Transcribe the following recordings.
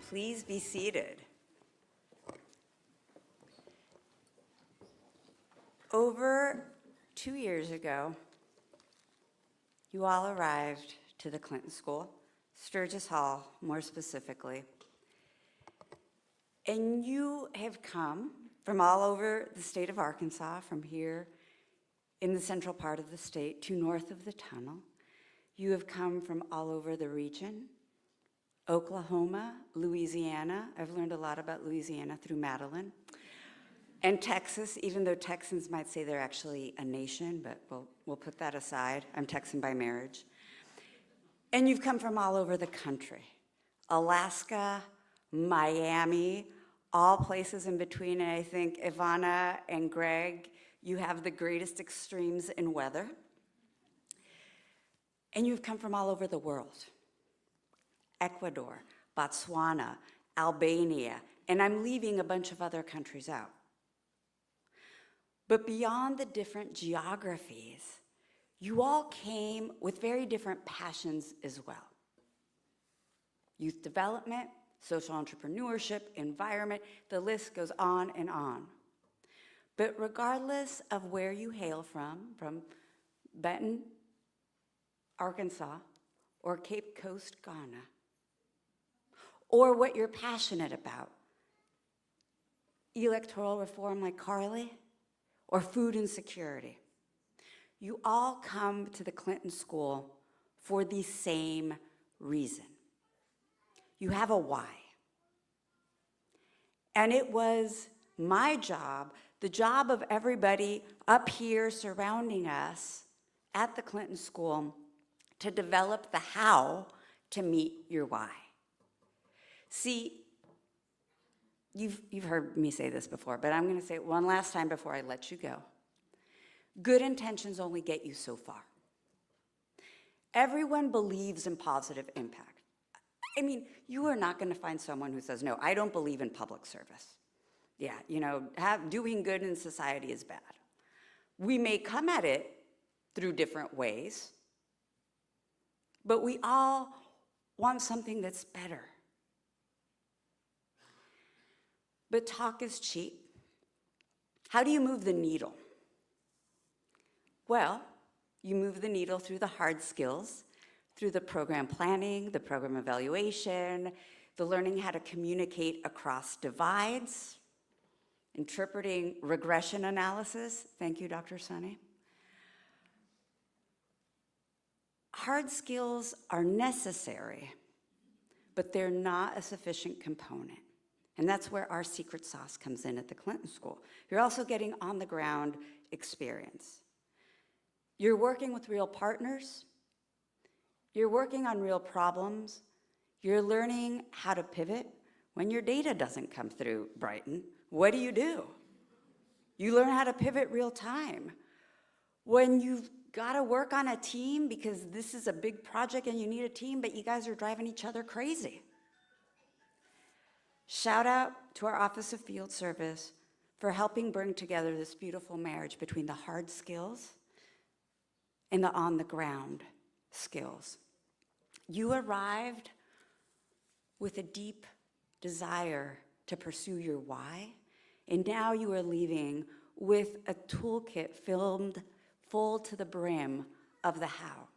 Please be seated. Over 2 years ago, you all arrived to the Clinton School, Sturgis Hall more specifically, and you have come from all over the state of Arkansas, from here in the central part of the state to north of the tunnel. You have come from all over the region, Oklahoma, Louisiana. I've learned a lot about Louisiana through Madeline. And Texas, even though Texans might say they're actually a nation, but we'll put that aside. I'm Texan by marriage. And you've come from all over the country. Alaska, Miami, all places in between. And I think Ivana and Greg, you have the greatest extremes in weather. And you've come from all over the world. Ecuador, Botswana, Albania, and I'm leaving a bunch of other countries out. But beyond the different geographies, you all came with very different passions as well. Youth development, social entrepreneurship, environment, the list goes on and on. But regardless of where you hail from Benton, Arkansas, or Cape Coast, Ghana, or what you're passionate about, electoral reform like Carly, or food insecurity, you all come to the Clinton School for the same reason. You have a why. And it was my job, the job of everybody up here surrounding us at the Clinton School, to develop the how to meet your why. See, you've heard me say this before, but I'm going to say it one last time before I let you go. Good intentions only get you so far. Everyone believes in positive impact. I mean, you are not going to find someone who says, no, I don't believe in public service. Yeah, doing good in society is bad. We may come at it through different ways, but we all want something that's better. But talk is cheap. How do you move the needle? Well, you move the needle through the hard skills, through the program planning, the program evaluation, the learning how to communicate across divides, interpreting regression analysis. Thank you, Dr. Sunny. Hard skills are necessary, but they're not a sufficient component. And that's where our secret sauce comes in at the Clinton School. You're also getting on-the-ground experience. You're working with real partners. You're working on real problems. You're learning how to pivot when your data doesn't come through Brighton. What do? You learn how to pivot real time. When you've got to work on a team because this is a big project and you need a team, but you guys are driving each other crazy. Shout out to our Office of Field Service for helping bring together this beautiful marriage between the hard skills and the on-the-ground skills. You arrived with a deep desire to pursue your why, and now you are leaving with a toolkit filled full to the brim of the how.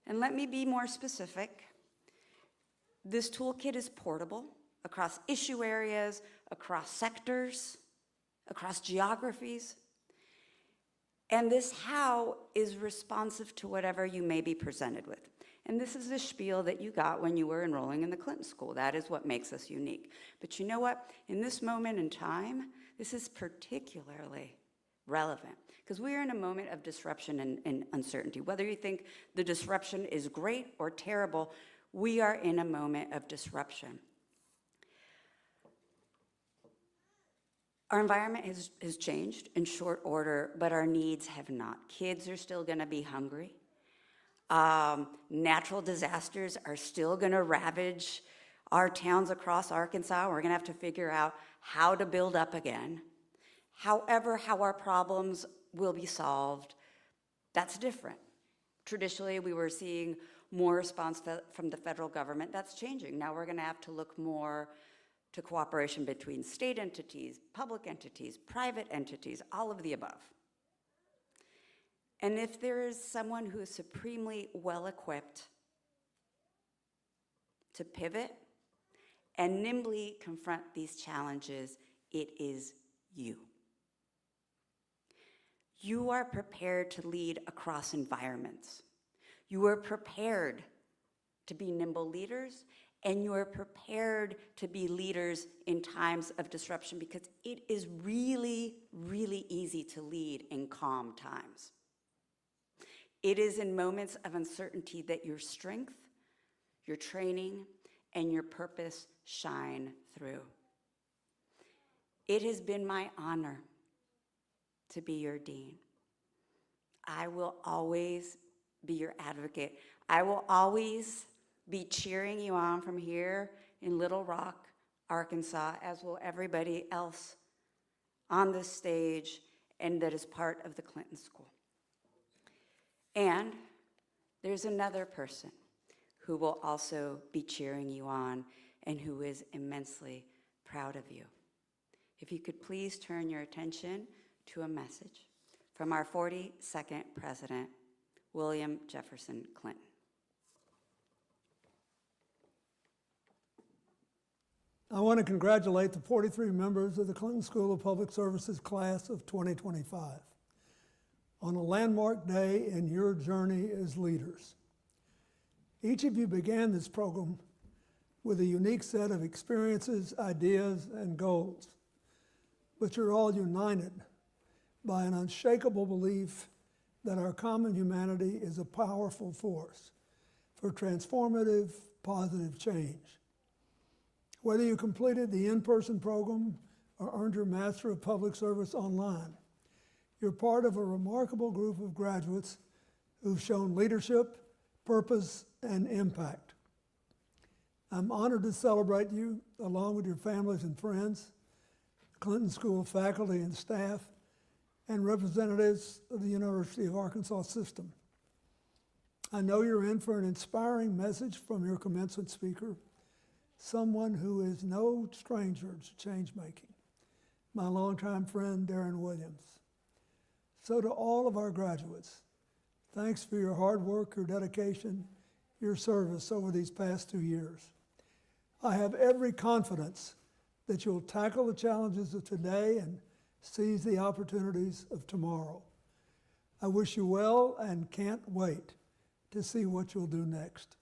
And let me be more specific. This toolkit is portable across issue areas, across sectors, across geographies. And this how is responsive to whatever you may be presented with. And this is the spiel that you got when you were enrolling in the Clinton School. That is what makes us unique. But you know what? In this moment in time, this is particularly relevant because we are in a moment of disruption and uncertainty. Whether you think the disruption is great or terrible, we are in a moment of disruption. Our environment has changed in short order, but our needs have not. Kids are still going to be hungry. Natural disasters are still going to ravage our towns across Arkansas. We're going to have to figure out how to build up again. However, how our problems will be solved, that's different. Traditionally, we were seeing more response from the federal government. That's changing. Now we're going to have to look more to cooperation between state entities, public entities, private entities, all of the above. And if there is someone who is supremely well-equipped to pivot and nimbly confront these challenges, it is you. You are prepared to lead across environments. You are prepared to be nimble leaders, and you are prepared to be leaders in times of disruption, because it is really, really easy to lead in calm times. It is in moments of uncertainty that your strength, your training, and your purpose shine through. It has been my honor to be your dean. I will always be your advocate. I will always be cheering you on from here in Little Rock, Arkansas, as will everybody else on this stage and that is part of the Clinton School. And there's another person who will also be cheering you on and who is immensely proud of you. If you could please turn your attention to a message from our 42nd president, William Jefferson Clinton. I want to congratulate the 43 members of the Clinton School of Public Services class of 2025 on a landmark day in your journey as leaders. Each of you began this program with a unique set of experiences, ideas, and goals, but you're all united by an unshakable belief that our common humanity is a powerful force for transformative, positive change. Whether you completed the in-person program or earned your Master of Public Service online, you're part of a remarkable group of graduates who've shown leadership, purpose, and impact. I'm honored to celebrate you along with your families and friends, Clinton School faculty and staff, and representatives of the University of Arkansas system. I know you're in for an inspiring message from your commencement speaker, someone who is no stranger to change-making, my longtime friend, Darren Williams. So to all of our graduates, thanks for your hard work, your dedication, your service over these past 2 years. I have every confidence that you'll tackle the challenges of today and seize the opportunities of tomorrow. I wish you well and can't wait to see what you'll do next.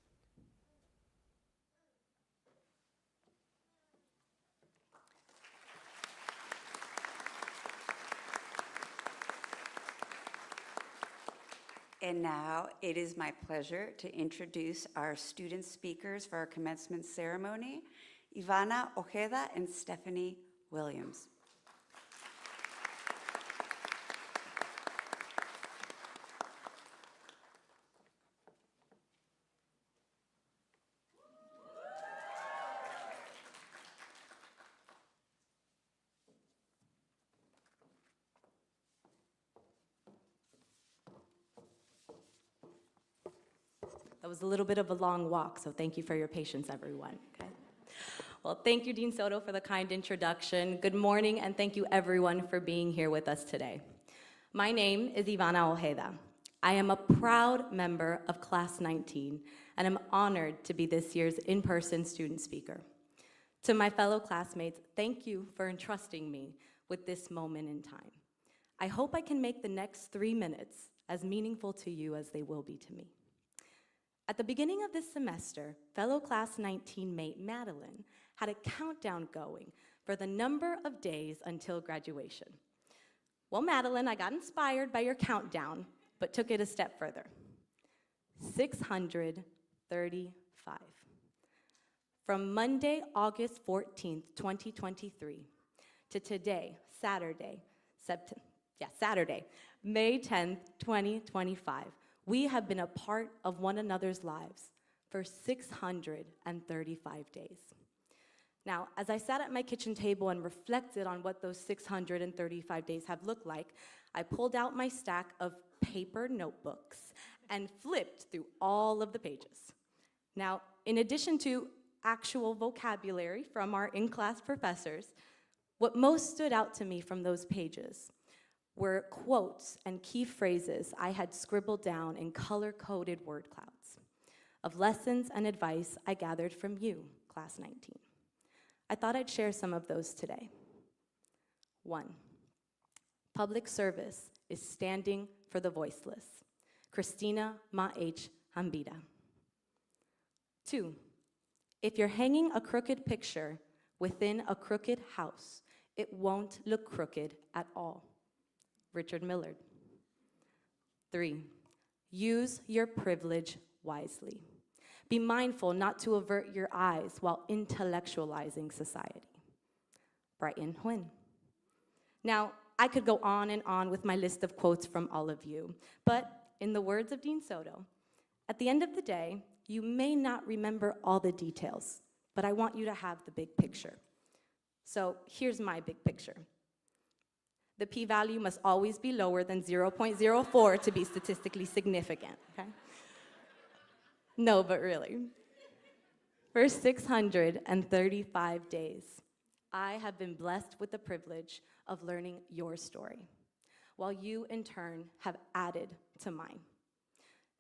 And now it is my pleasure to introduce our student speakers for our commencement ceremony, Ivana Oha and Stephanie Williams. That was a little bit of a long walk, so thank you for your patience, everyone. Okay. Well, thank you, Dean Soto, for the kind introduction. Good morning, and thank you, everyone, for being here with us today. My name is Ivana Oha. I am a proud member of Class 19, and I'm honored to be this year's in-person student speaker. To my fellow classmates, thank you for entrusting me with this moment in time. I hope I can make the next 3 minutes as meaningful to you as they will be to me. At the beginning of this semester, fellow Class 19 mate Madeline had a countdown going for the number of days until graduation. Well, Madeline, I got inspired by your countdown, but took it a step further. 635. From Monday, August 14th, 2023, to today, Saturday, May 10th, 2025, we have been a part of one another's lives for 635 days. Now, as I sat at my kitchen table and reflected on what those 635 days have looked like, I pulled out my stack of paper notebooks and flipped through all of the pages. Now, in addition to actual vocabulary from our in-class professors, what most stood out to me from those pages were quotes and key phrases I had scribbled down in color-coded word clouds of lessons and advice I gathered from you, Class 19. I thought I'd share some of those today. 1, public service is standing for the voiceless. Christina Ma H. Hambida. 2, if you're hanging a crooked picture within a crooked house, it won't look crooked at all. Richard Millard. 3, use your privilege wisely. Be mindful not to avert your eyes while intellectualizing society. Brighton Huynh. Now, I could go on and on with my list of quotes from all of you, but in the words of Dean Soto, at the end of the day, you may not remember all the details, but I want you to have the big picture. So here's my big picture. The p-value must always be lower than 0.04 to be statistically significant, okay? No, but really. For 635 days, I have been blessed with the privilege of learning your story, while you, in turn, have added to mine.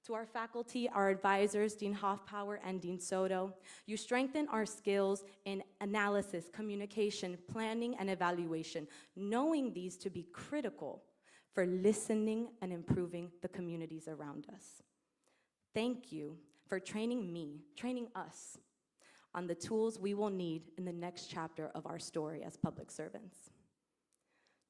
To our faculty, our advisors, Dean Hoffpower and Dean Soto, you strengthen our skills in analysis, communication, planning, and evaluation, knowing these to be critical for listening and improving the communities around us. Thank you for training us on the tools we will need in the next chapter of our story as public servants.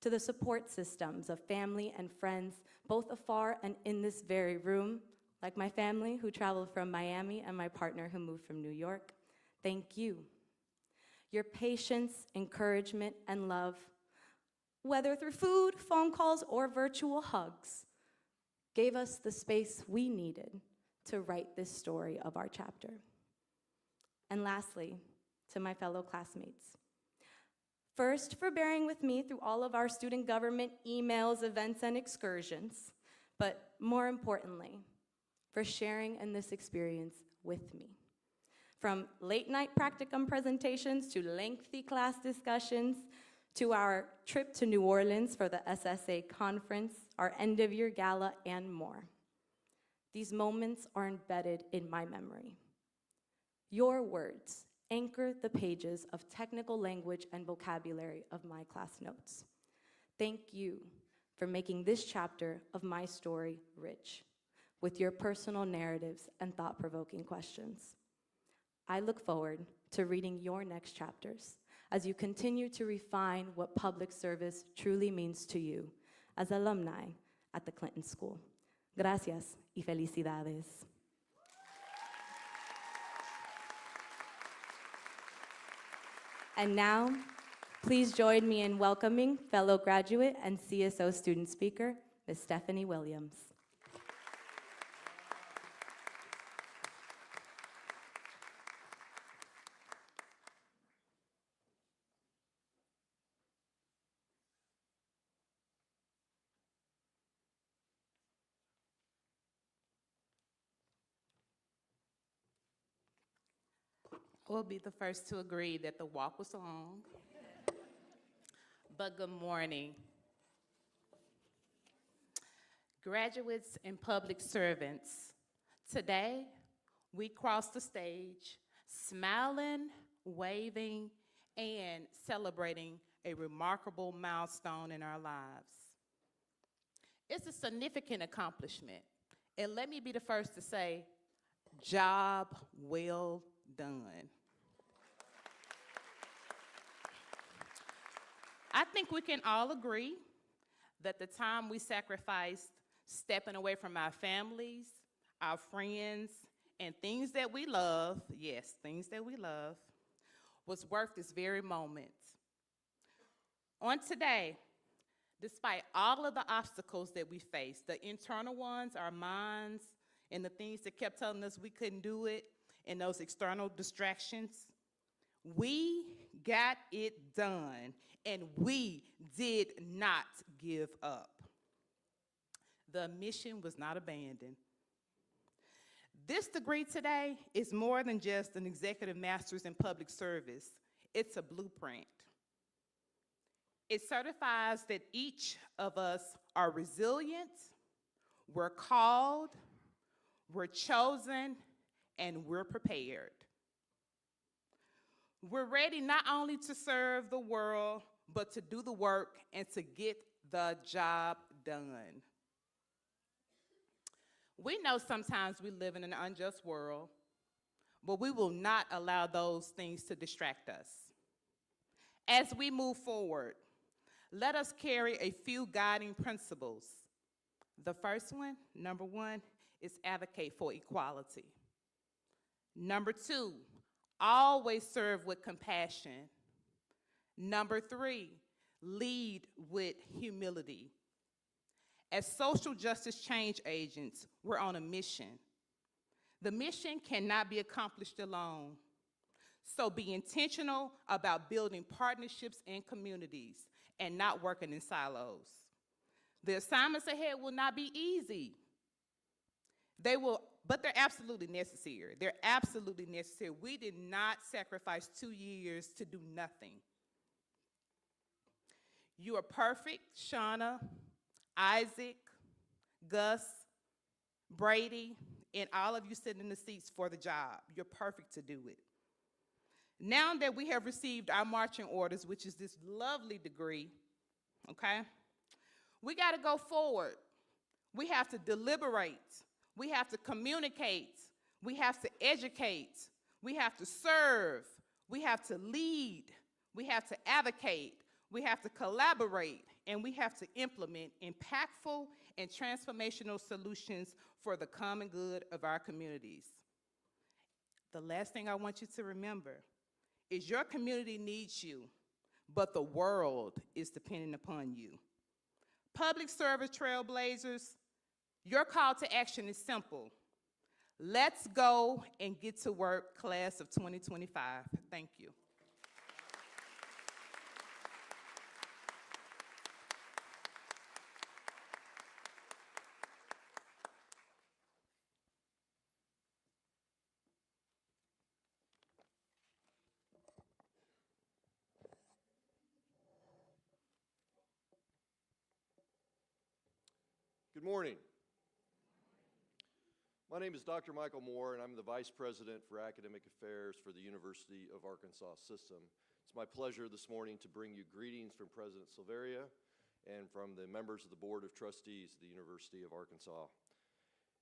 To the support systems of family and friends, both afar and in this very room, like my family who traveled from Miami and my partner who moved from New York, thank you. Your patience, encouragement, and love, whether through food, phone calls, or virtual hugs, gave us the space we needed to write this story of our chapter. And lastly, to my fellow classmates, first, for bearing with me through all of our student government emails, events, and excursions, but more importantly, for sharing in this experience with me. From late night practicum presentations to lengthy class discussions, to our trip to New Orleans for the SSA conference, our end of year gala, and more. These moments are embedded in my memory. Your words anchor the pages of technical language and vocabulary of my class notes. Thank you for making this chapter of my story rich, with your personal narratives and thought-provoking questions. I look forward to reading your next chapters as you continue to refine what public service truly means to you as alumni at the Clinton School. Gracias y felicidades. And now, please join me in welcoming fellow graduate and CSO student speaker, Ms. Stephanie Williams. We'll be the first to agree that the walk was long. But good morning. Graduates and public servants, today we cross the stage smiling, waving, and celebrating a remarkable milestone in our lives. It's a significant accomplishment, and let me be the first to say, job well done. I think we can all agree that the time we sacrificed stepping away from our families, our friends, and things that we love, yes, things that we love, was worth this very moment. On today, despite all of the obstacles that we faced, the internal ones, our minds, and the things that kept telling us we couldn't do it, and those external distractions, we got it done, and we did not give up. The mission was not abandoned. This degree today is more than just an executive master's in public service. It's a blueprint. It certifies that each of us are resilient, we're called, we're chosen, and we're prepared. We're ready not only to serve the world, but to do the work and to get the job done. We know sometimes we live in an unjust world, but we will not allow those things to distract us. As we move forward, let us carry a few guiding principles. The first one, number one, is advocate for equality. Number two, always serve with compassion. Number three, lead with humility. As social justice change agents, we're on a mission. The mission cannot be accomplished alone. So be intentional about building partnerships and communities and not working in silos. The assignments ahead will not be easy. But they're absolutely necessary. They're absolutely necessary. We did not sacrifice 2 years to do nothing. You are perfect, Shauna, Isaac, Gus, Brady, and all of you sitting in the seats for the job. You're perfect to do it. Now that we have received our marching orders, which is this lovely degree, okay, we got to go forward. We have to deliberate. We have to communicate. We have to educate. We have to serve. We have to lead. We have to advocate. We have to collaborate. And we have to implement impactful and transformational solutions for the common good of our communities. The last thing I want you to remember is your community needs you, but the world is dependent upon you. Public service trailblazers, your call to action is simple. Let's go and get to work, class of 2025. Thank you. Good morning. My name is Dr. Michael Moore, and I'm the Vice President for Academic Affairs for the University of Arkansas System. It's my pleasure this morning to bring you greetings from President Silveria and from the members of the Board of Trustees of the University of Arkansas.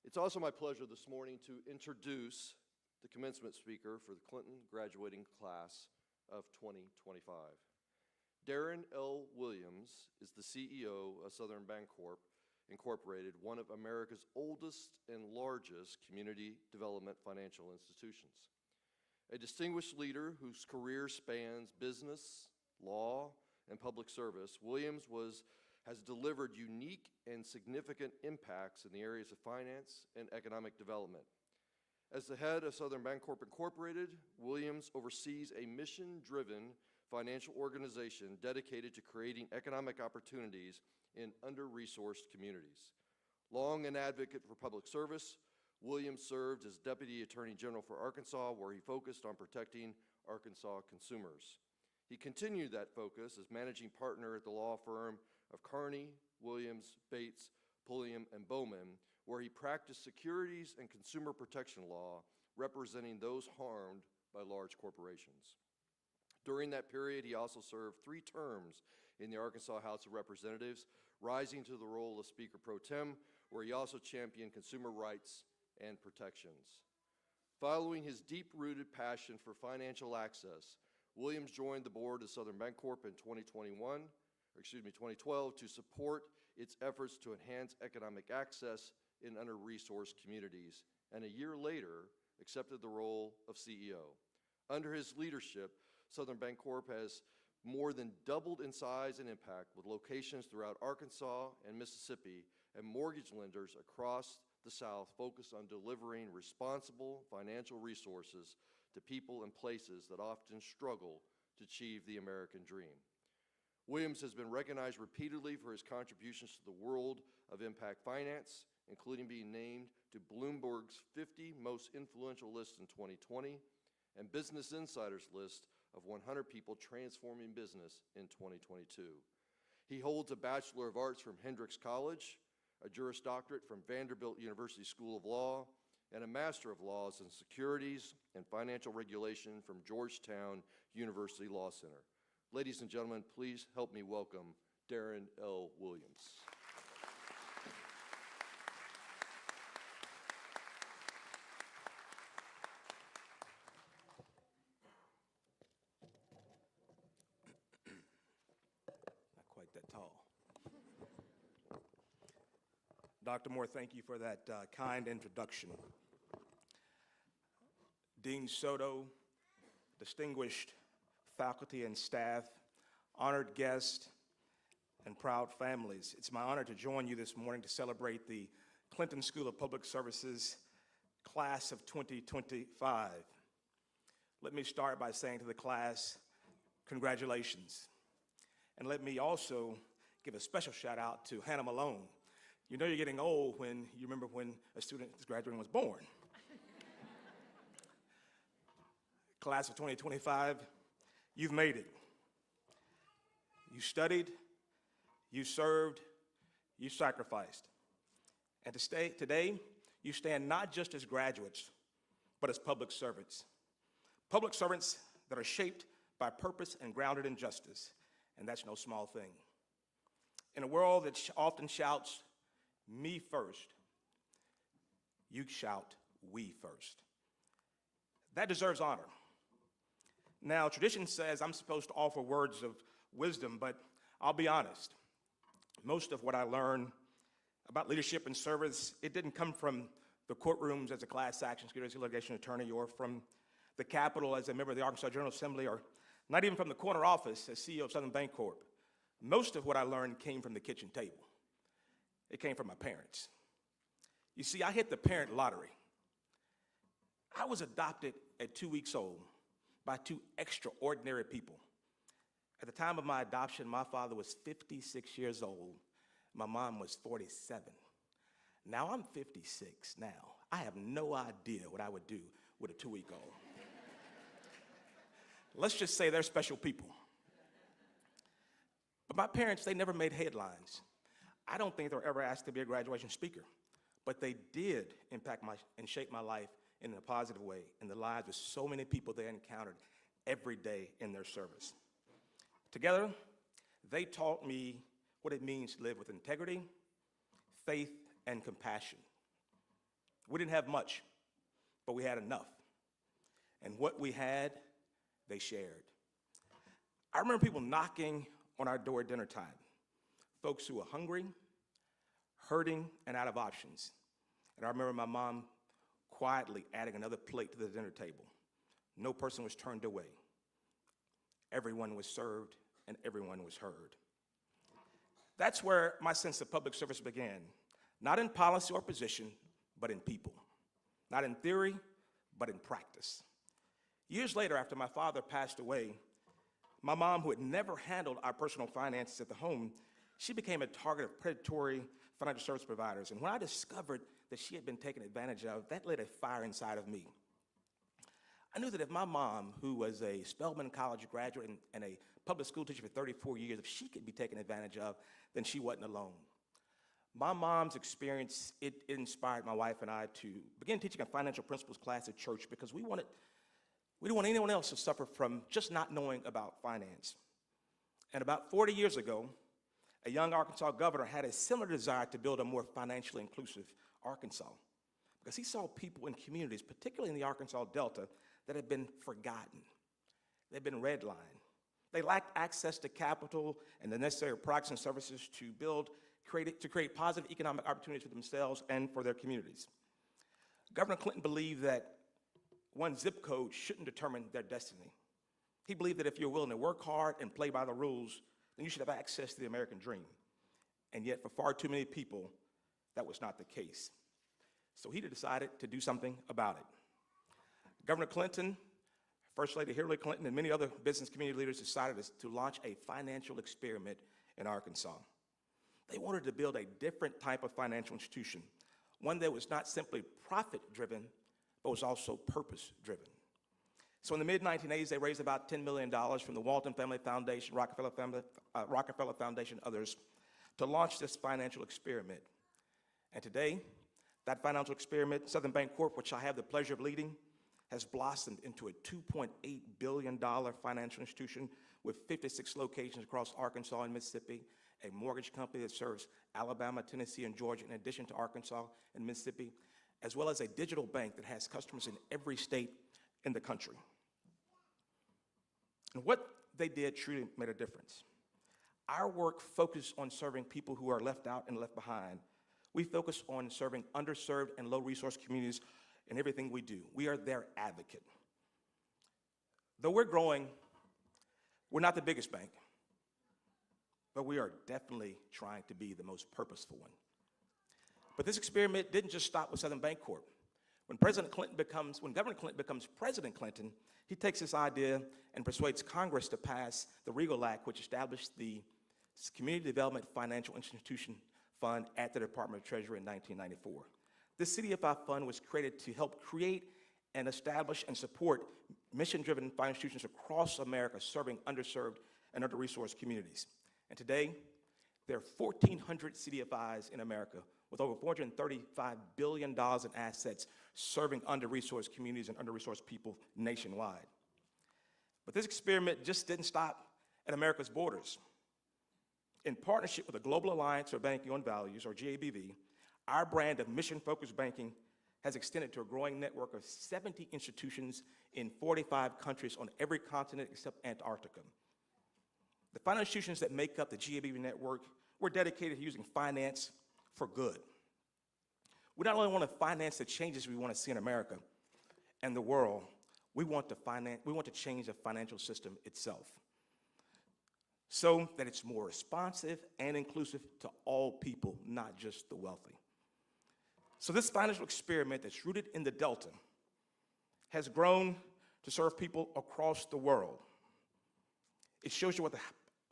It's also my pleasure this morning to introduce the commencement speaker for the Clinton graduating class of 2025. Darren L. Williams is the CEO of Southern Bancorp Incorporated, one of America's oldest and largest community development financial institutions. A distinguished leader whose career spans business, law, and public service, Williams has delivered unique and significant impacts in the areas of finance and economic development. As the head of Southern Bancorp Incorporated, Williams oversees a mission-driven financial organization dedicated to creating economic opportunities in under-resourced communities. Long an advocate for public service, Williams served as Deputy Attorney General for Arkansas, where he focused on protecting Arkansas consumers. He continued that focus as managing partner at the law firm of Carney, Williams, Bates, Pulliam, and Bowman, where he practiced securities and consumer protection law, representing those harmed by large corporations. During that period, he also served 3 terms in the Arkansas House of Representatives, rising to the role of Speaker Pro Tem, where he also championed consumer rights and protections. Following his deep-rooted passion for financial access, Williams joined the board of Southern Bancorp in 2012 to support its efforts to enhance economic access in under-resourced communities, and a year later accepted the role of CEO. Under his leadership, Southern Bancorp has more than doubled in size and impact, with locations throughout Arkansas and Mississippi, and mortgage lenders across the South focused on delivering responsible financial resources to people and places that often struggle to achieve the American dream. Williams has been recognized repeatedly for his contributions to the world of impact finance, including being named to Bloomberg's 50 Most Influential list in 2020 and Business Insider's list of 100 people transforming business in 2022. He holds a Bachelor of Arts from Hendrix College, a Juris Doctorate from Vanderbilt University School of Law, and a Master of Laws in Securities and Financial Regulation from Georgetown University Law Center. Ladies and gentlemen, please help me welcome Darren L. Williams. Not quite that tall. Dr. Moore, thank you for that kind introduction. Dean Soto, distinguished faculty and staff, honored guests, and proud families. It's my honor to join you this morning to celebrate the Clinton School of Public Services class of 2025. Let me start by saying to the class, congratulations. And let me also give a special shout out to Hannah Malone. You know you're getting old when you remember when a student who's graduating was born. Class of 2025, you've made it. You studied, you served, you sacrificed. And today, you stand not just as graduates, but as public servants. Public servants that are shaped by purpose and grounded in justice, and that's no small thing. In a world that often shouts, me first, you shout, we first. That deserves honor. Now, tradition says I'm supposed to offer words of wisdom, but I'll be honest. Most of what I learned about leadership and service, it didn't come from the courtrooms as a class action securities litigation attorney or from the Capitol as a member of the Arkansas General Assembly or not even from the corner office as CEO of Southern Bancorp. Most of what I learned came from the kitchen table. It came from my parents. You see, I hit the parent lottery. I was adopted at 2 weeks old by two extraordinary people. At the time of my adoption, my father was 56 years old. My mom was 47. Now I'm 56 now. I have no idea what I would do with a 2-week-old. Let's just say they're special people. But my parents, they never made headlines. I don't think they were ever asked to be a graduation speaker, but they did impact and shape my life in a positive way in the lives of so many people they encountered every day in their service. Together, they taught me what it means to live with integrity, faith, and compassion. We didn't have much, but we had enough. And what we had, they shared. I remember people knocking on our door at dinner time, folks who were hungry, hurting, and out of options. And I remember my mom quietly adding another plate to the dinner table. No person was turned away. Everyone was served, and everyone was heard. That's where my sense of public service began, not in policy or position, but in people. Not in theory, but in practice. Years later, after my father passed away, my mom, who had never handled our personal finances at the home, she became a target of predatory financial service providers. And when I discovered that she had been taken advantage of, that lit a fire inside of me. I knew that if my mom, who was a Spelman College graduate and a public school teacher for 34 years, if she could be taken advantage of, then she wasn't alone. My mom's experience, it inspired my wife and I to begin teaching a financial principles class at church because we didn't want anyone else to suffer from just not knowing about finance. And about 40 years ago, a young Arkansas governor had a similar desire to build a more financially inclusive Arkansas because he saw people in communities, particularly in the Arkansas Delta, that had been forgotten. They'd been redlined. They lacked access to capital and the necessary products and services to create positive economic opportunities for themselves and for their communities. Governor Clinton believed that one zip code shouldn't determine their destiny. He believed that if you're willing to work hard and play by the rules, then you should have access to the American dream. And yet, for far too many people, that was not the case. So he decided to do something about it. Governor Clinton, First Lady Hillary Clinton, and many other business community leaders decided to launch a financial experiment in Arkansas. They wanted to build a different type of financial institution, one that was not simply profit-driven, but was also purpose-driven. So in the mid-1980s, they raised about $10 million from the Walton Family Foundation, Rockefeller Foundation, others, to launch this financial experiment. And today, that financial experiment, Southern Bancorp, which I have the pleasure of leading, has blossomed into a $2.8 billion financial institution with 56 locations across Arkansas and Mississippi, a mortgage company that serves Alabama, Tennessee, and Georgia, in addition to Arkansas and Mississippi, as well as a digital bank that has customers in every state in the country. And what they did truly made a difference. Our work focused on serving people who are left out and left behind. We focus on serving underserved and low-resource communities in everything we do. We are their advocate. Though we're growing, we're not the biggest bank, but we are definitely trying to be the most purposeful one. But this experiment didn't just stop with Southern Bancorp. When Governor Clinton becomes President Clinton, he takes this idea and persuades Congress to pass the Regal Act, which established the Community Development Financial Institution Fund at the Department of Treasury in 1994. This CDFI fund was created to help create and establish and support mission-driven financial institutions across America serving underserved and under-resourced communities. And today, there are 1,400 CDFIs in America with over $435 billion in assets serving under-resourced communities and under-resourced people nationwide. But this experiment just didn't stop at America's borders. In partnership with the Global Alliance for Banking on Values, or GABV, our brand of mission-focused banking has extended to a growing network of 70 institutions in 45 countries on every continent except Antarctica. The financial institutions that make up the GABV network, we're dedicated to using finance for good. We not only want to finance the changes we want to see in America and the world, we want to change the financial system itself so that it's more responsive and inclusive to all people, not just the wealthy. So this financial experiment that's rooted in the Delta has grown to serve people across the world. It shows you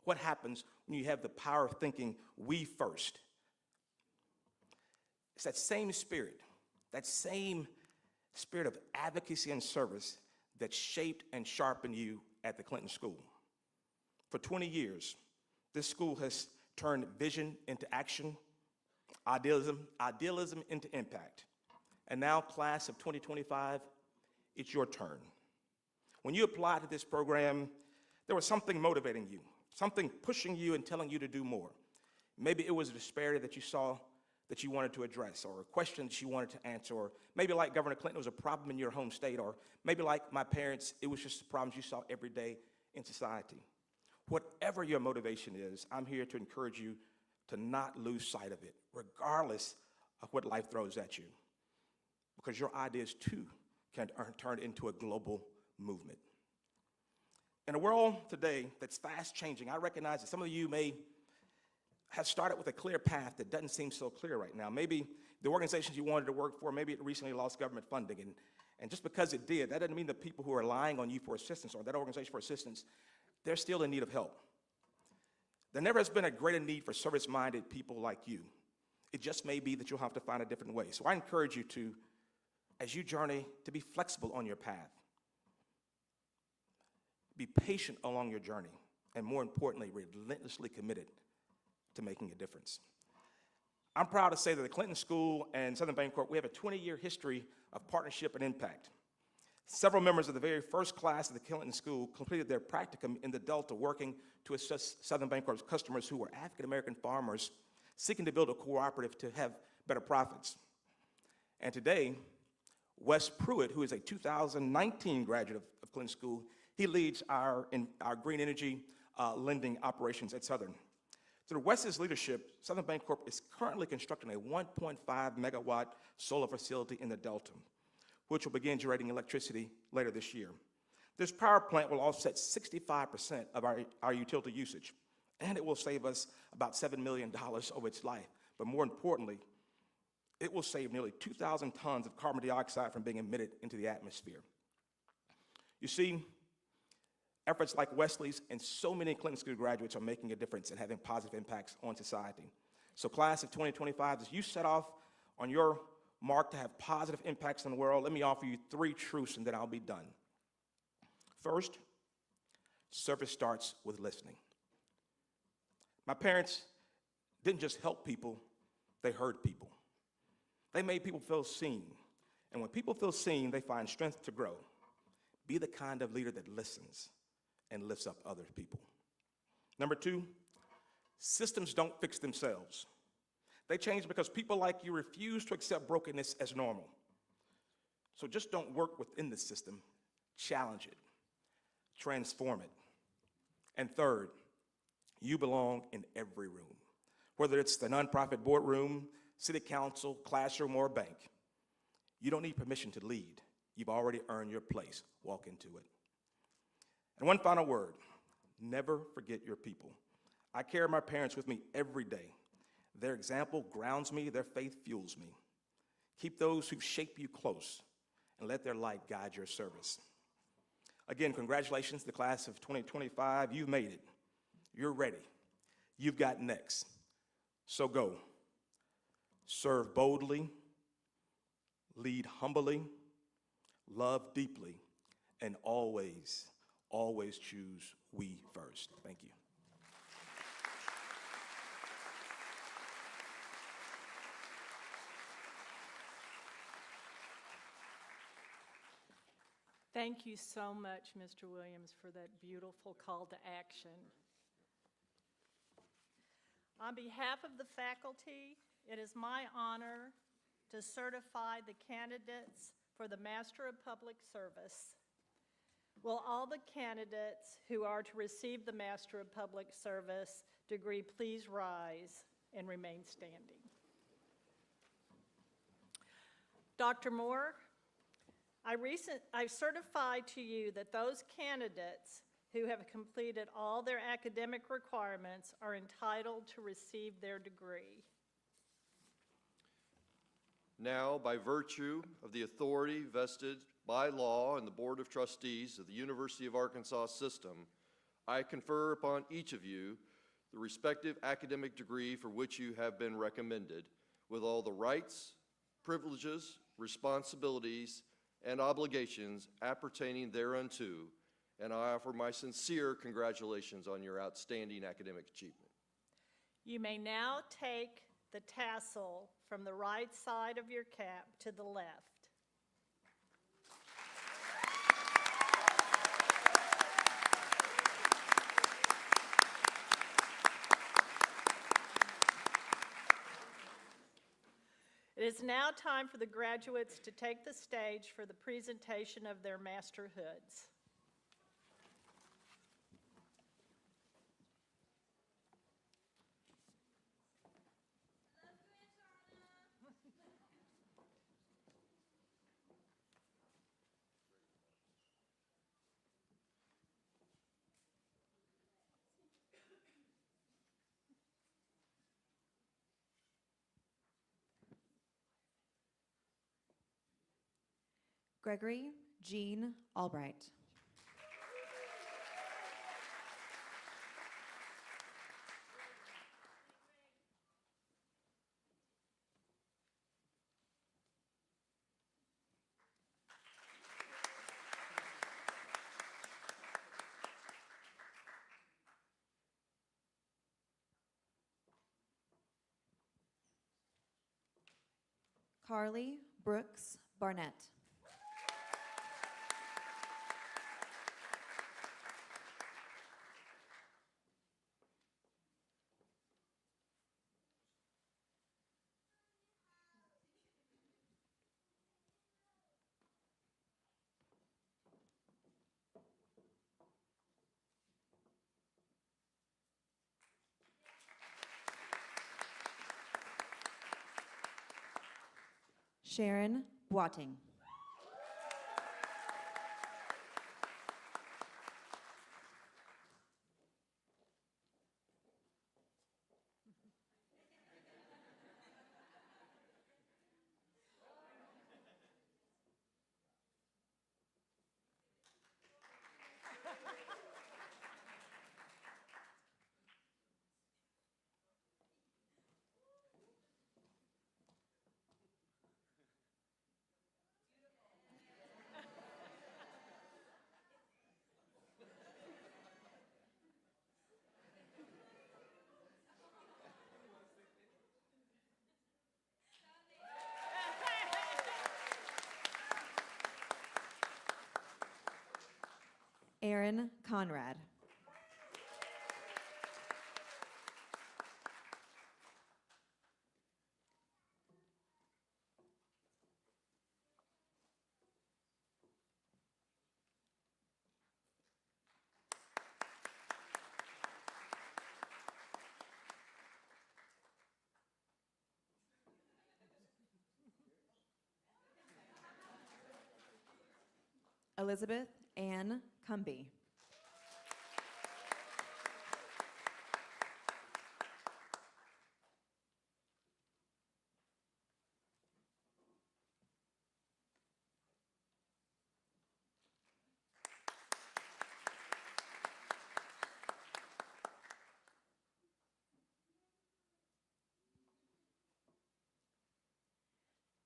what happens when you have the power of thinking we first. It's that same spirit of advocacy and service that shaped and sharpened you at the Clinton School. For 20 years, this school has turned vision into action, idealism into impact. And now, class of 2025, it's your turn. When you applied to this program, there was something motivating you, something pushing you and telling you to do more. Maybe it was a disparity that you saw that you wanted to address, or a question that you wanted to answer, or maybe like Governor Clinton, it was a problem in your home state, or maybe like my parents, it was just the problems you saw every day in society. Whatever your motivation is, I'm here to encourage you to not lose sight of it, regardless of what life throws at you, because your ideas too can turn into a global movement. In a world today that's fast changing, I recognize that some of you may have started with a clear path that doesn't seem so clear right now. Maybe the organizations you wanted to work for, maybe it recently lost government funding, and just because it did, that doesn't mean the people who are relying on you for assistance or that organization for assistance, they're still in need of help. There never has been a greater need for service-minded people like you. It just may be that you'll have to find a different way. So I encourage you to, as you journey, to be flexible on your path. Be patient along your journey, and more importantly, relentlessly committed to making a difference. I'm proud to say that the Clinton School and Southern Bancorp, we have a 20-year history of partnership and impact. Several members of the very first class of the Clinton School completed their practicum in the Delta, working to assist Southern Bancorp's customers who were African-American farmers seeking to build a cooperative to have better profits. And today, Wes Pruitt, who is a 2019 graduate of Clinton School, he leads our green energy lending operations at Southern. Through Wes's leadership, Southern Bancorp is currently constructing a 1.5 megawatt solar facility in the Delta, which will begin generating electricity later this year. This power plant will offset 65% of our utility usage, and it will save us about $7 million over its life. But more importantly, it will save nearly 2,000 tons of carbon dioxide from being emitted into the atmosphere. You see, efforts like Wesley's and so many Clinton School graduates are making a difference and having positive impacts on society. So class of 2025, as you set off on your marked to have positive impacts in the world, let me offer you 3 truths and then I'll be done. First, service starts with listening. My parents didn't just help people, they heard people. They made people feel seen. And when people feel seen, they find strength to grow. Be the kind of leader that listens and lifts up other people. Number 2, systems don't fix themselves. They change because people like you refuse to accept brokenness as normal. So just don't work within the system, challenge it, transform it. And third, you belong in every room, whether it's the nonprofit boardroom, city council, classroom, or bank. You don't need permission to lead. You've already earned your place. Walk into it. And one final word, never forget your people. I carry my parents with me every day. Their example grounds me, their faith fuels me. Keep those who shape you close and let their light guide your service. Again, congratulations to the class of 2025. You've made it. You're ready. You've got next. So go. Serve boldly, lead humbly, love deeply, and always, always choose we first. Thank you. Thank you so much, Mr. Williams, for that beautiful call to action. On behalf of the faculty, it is my honor to certify the candidates for the Master of Public Service. Will all the candidates who are to receive the Master of Public Service degree please rise and remain standing? Dr. Moore, I certify to you that those candidates who have completed all their academic requirements are entitled to receive their degree. Now, by virtue of the authority vested by law in the Board of Trustees of the University of Arkansas System, I confer upon each of you the respective academic degree for which you have been recommended, with all the rights, privileges, responsibilities, and obligations appertaining thereunto, and I offer my sincere congratulations on your outstanding academic achievement. You may now take the tassel from the right side of your cap to the left. It is now time for the graduates to take the stage for the presentation of their masterhoods. Gregory Jean Albright. Carly Brooks Barnett. Sharon Boating. Aaron Conrad. Elizabeth Ann Cumby.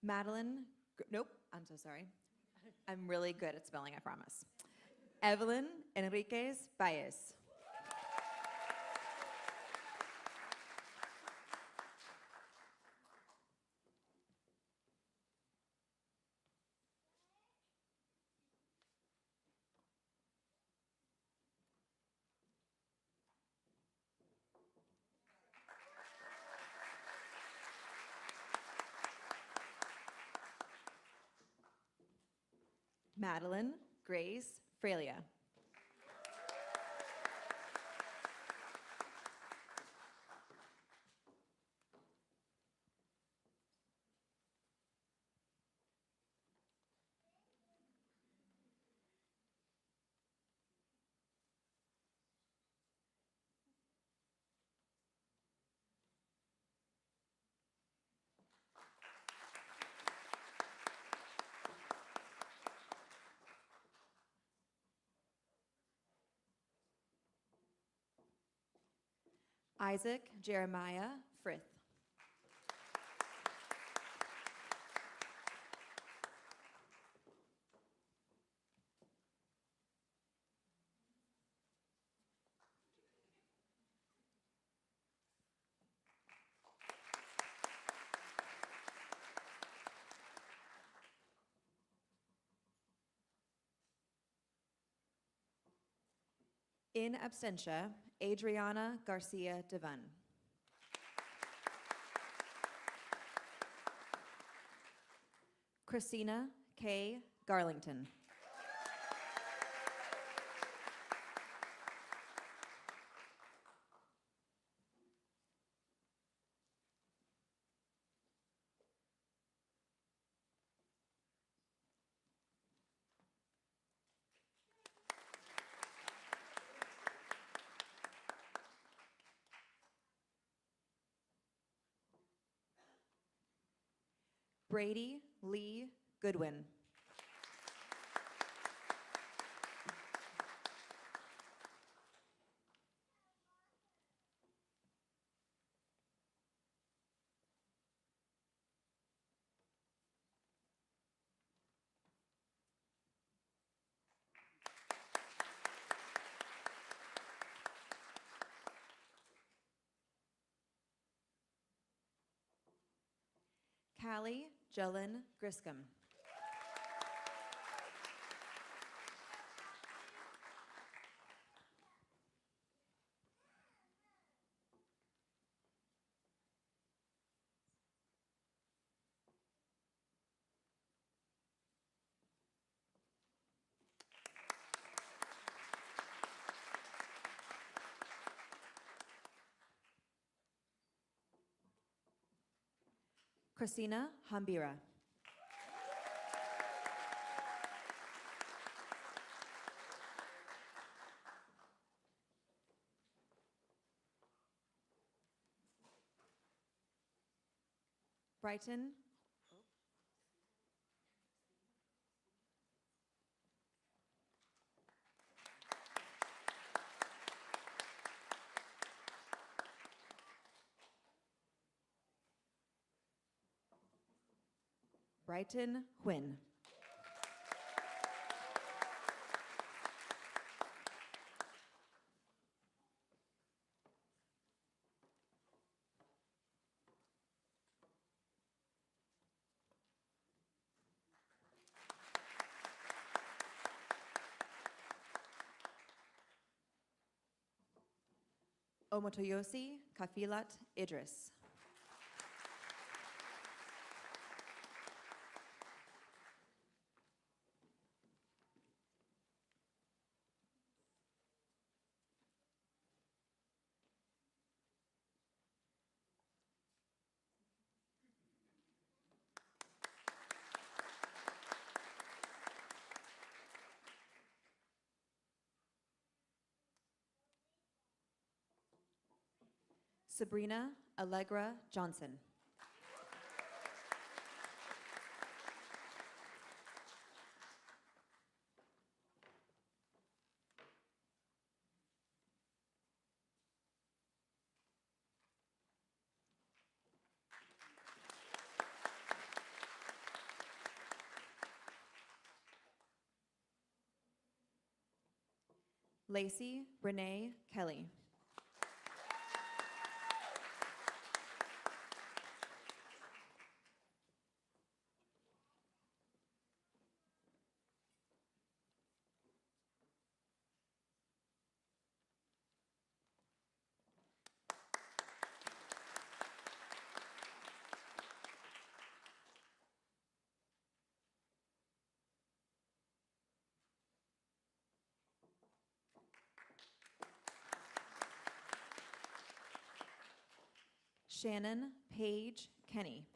Madeline, nope, I'm so sorry. I'm really good at spelling, I promise. Evelyn Enriquez Baez. Madeline Grace Frelia. Isaac Jeremiah Frith. In absentia, Adriana Garcia Devon. Christina K. Garlington. Brady Lee Goodwin. Callie Jellen Griscom. Christina Hambira. Brighton. Brighton Huynh. Omotoyosi Kafilat Idris. Sabrina Allegra Johnson. Lacey Renee Kelly. Shannon Paige Kenny.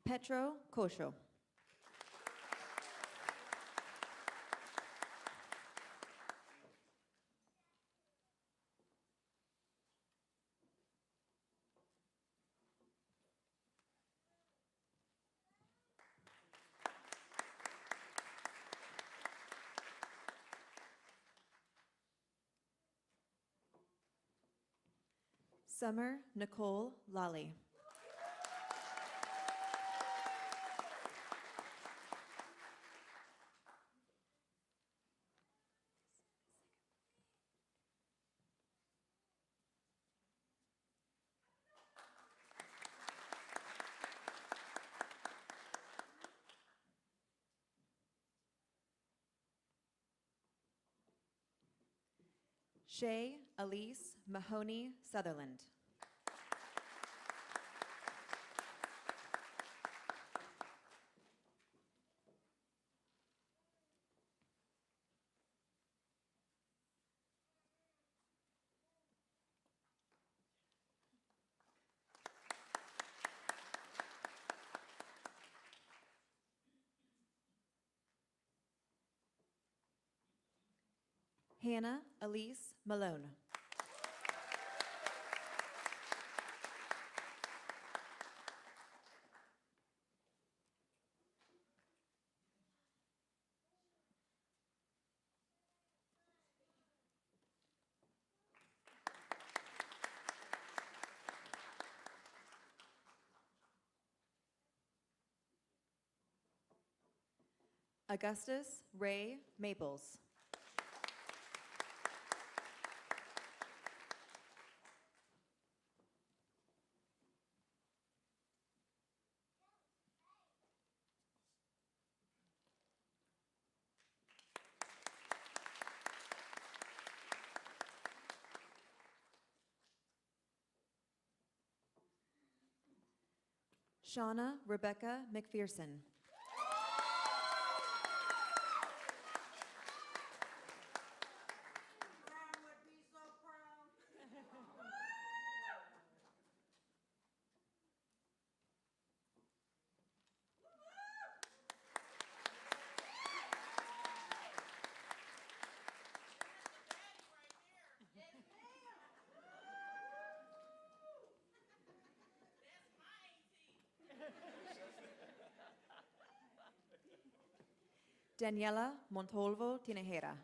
Petro Kosho. Summer Nicole Lally. Shay Elise Mahoney Sutherland. Hannah Elise Malone. Augustus Ray Maples. Shauna Rebecca McPherson. Daniela Montalvo Tinajera.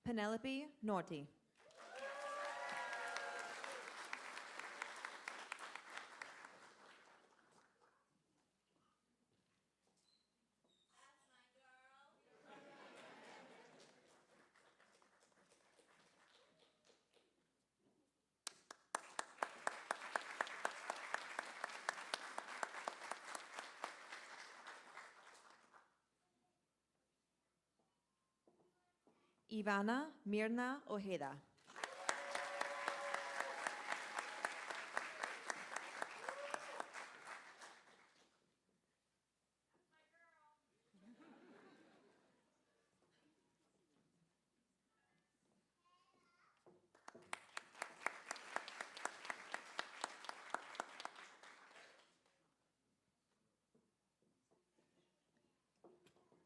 Penelope Norty. Ivana Mirna Ojeda.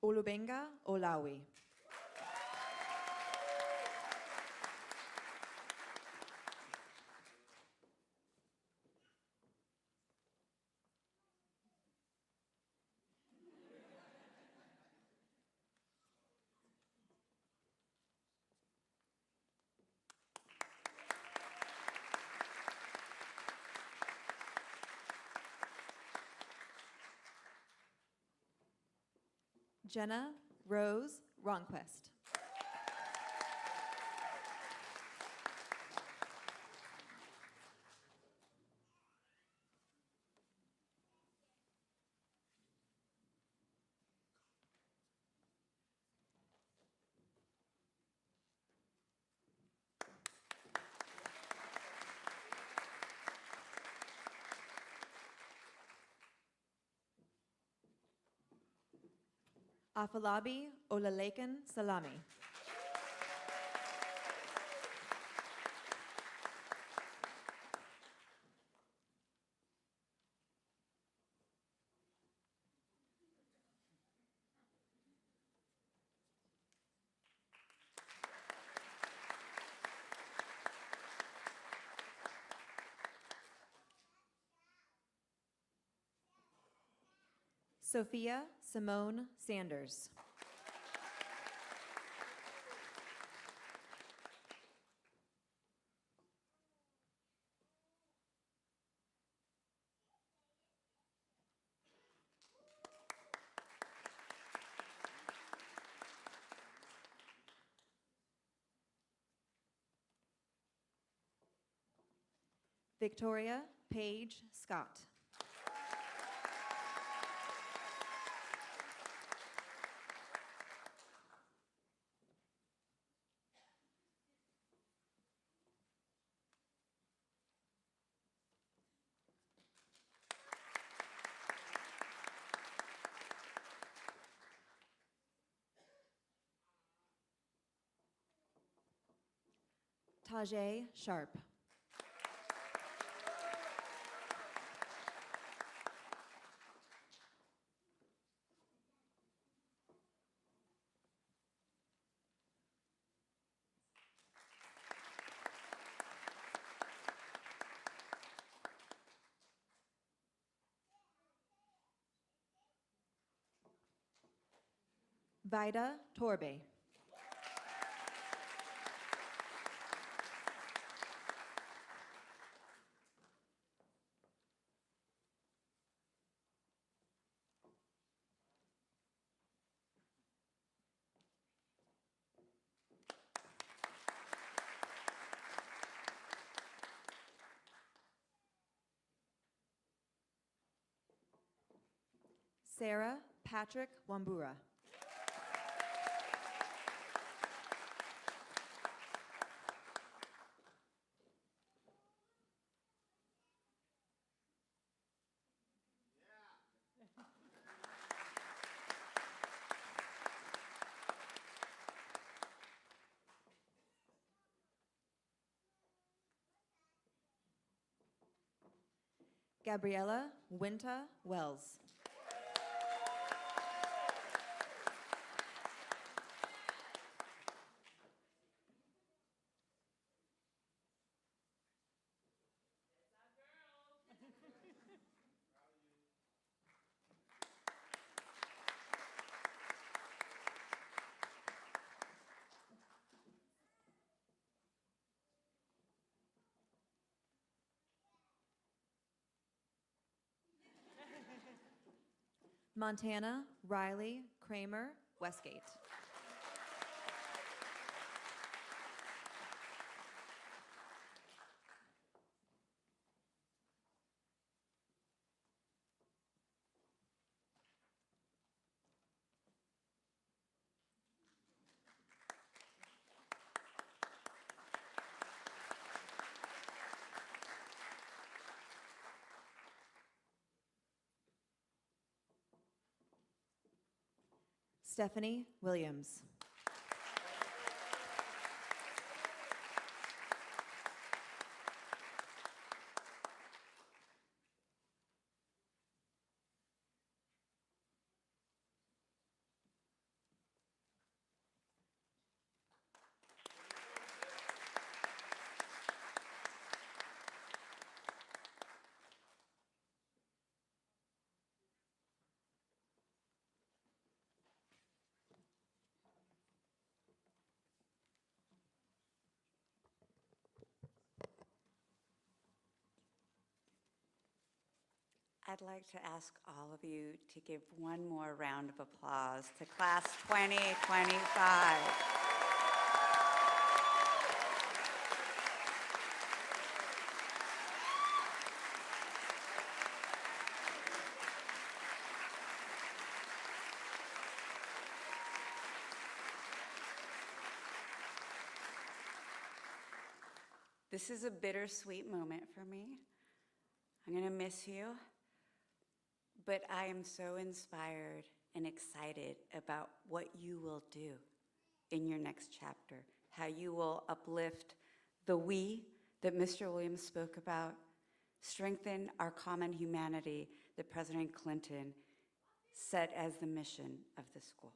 Olubenga Olawi. Jenna Rose Ronquist. Afalabi Olalekan Salami. Sophia Simone Sanders. Victoria Paige Scott. Tajay Sharp. Vida Torbe. Sarah Patrick Wambura. Gabriella Winta Wells. Montana, Riley, Kramer, Westgate. Stephanie Williams. I'd like to ask all of you to give one more round of applause to Class 2025. This is a bittersweet moment for me. I'm going to miss you, but I am so inspired and excited about what you will do in your next chapter, how you will uplift the we that Mr. Williams spoke about, strengthen our common humanity that President Clinton set as the mission of the school.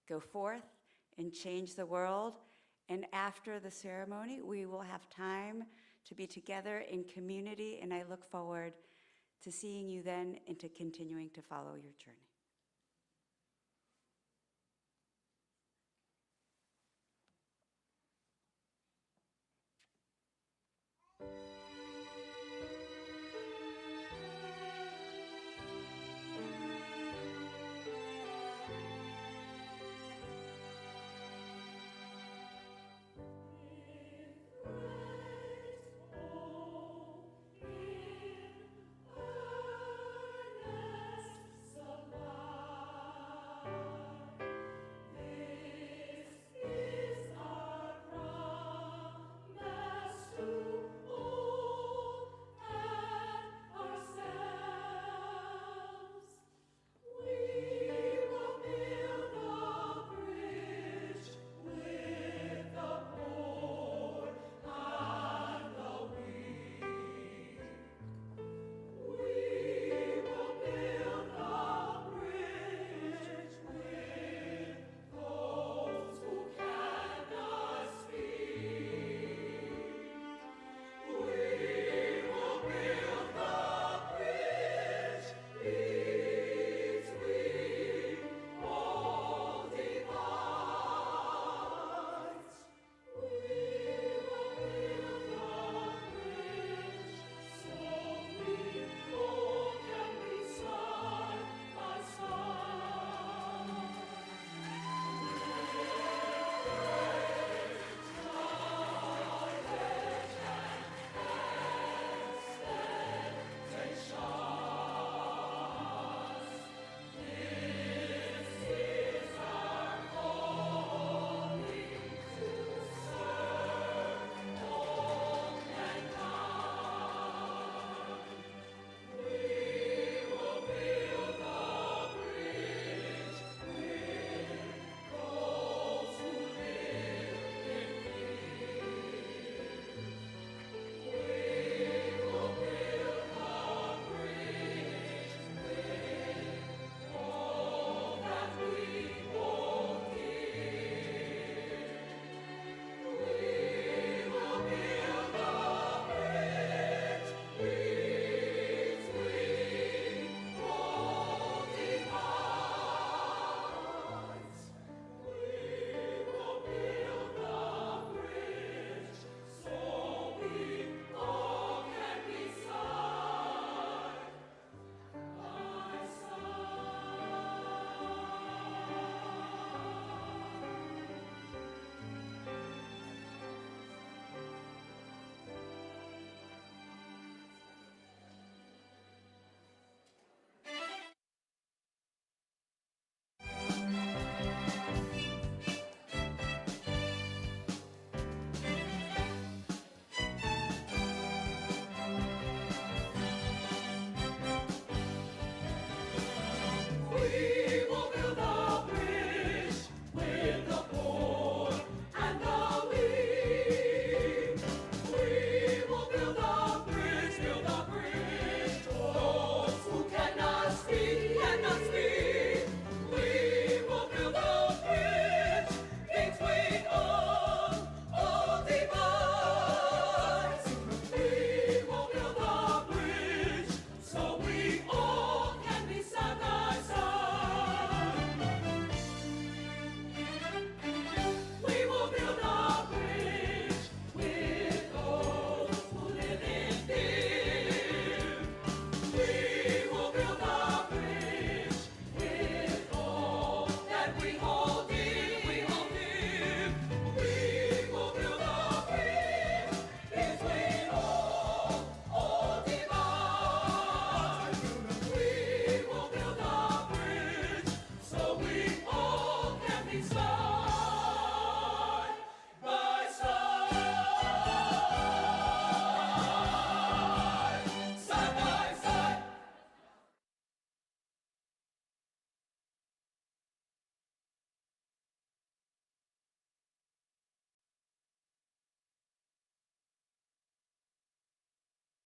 Go forth and change the world. And after the ceremony, we will have time to be together in community, and I look forward to seeing you then and to continuing to follow your journey.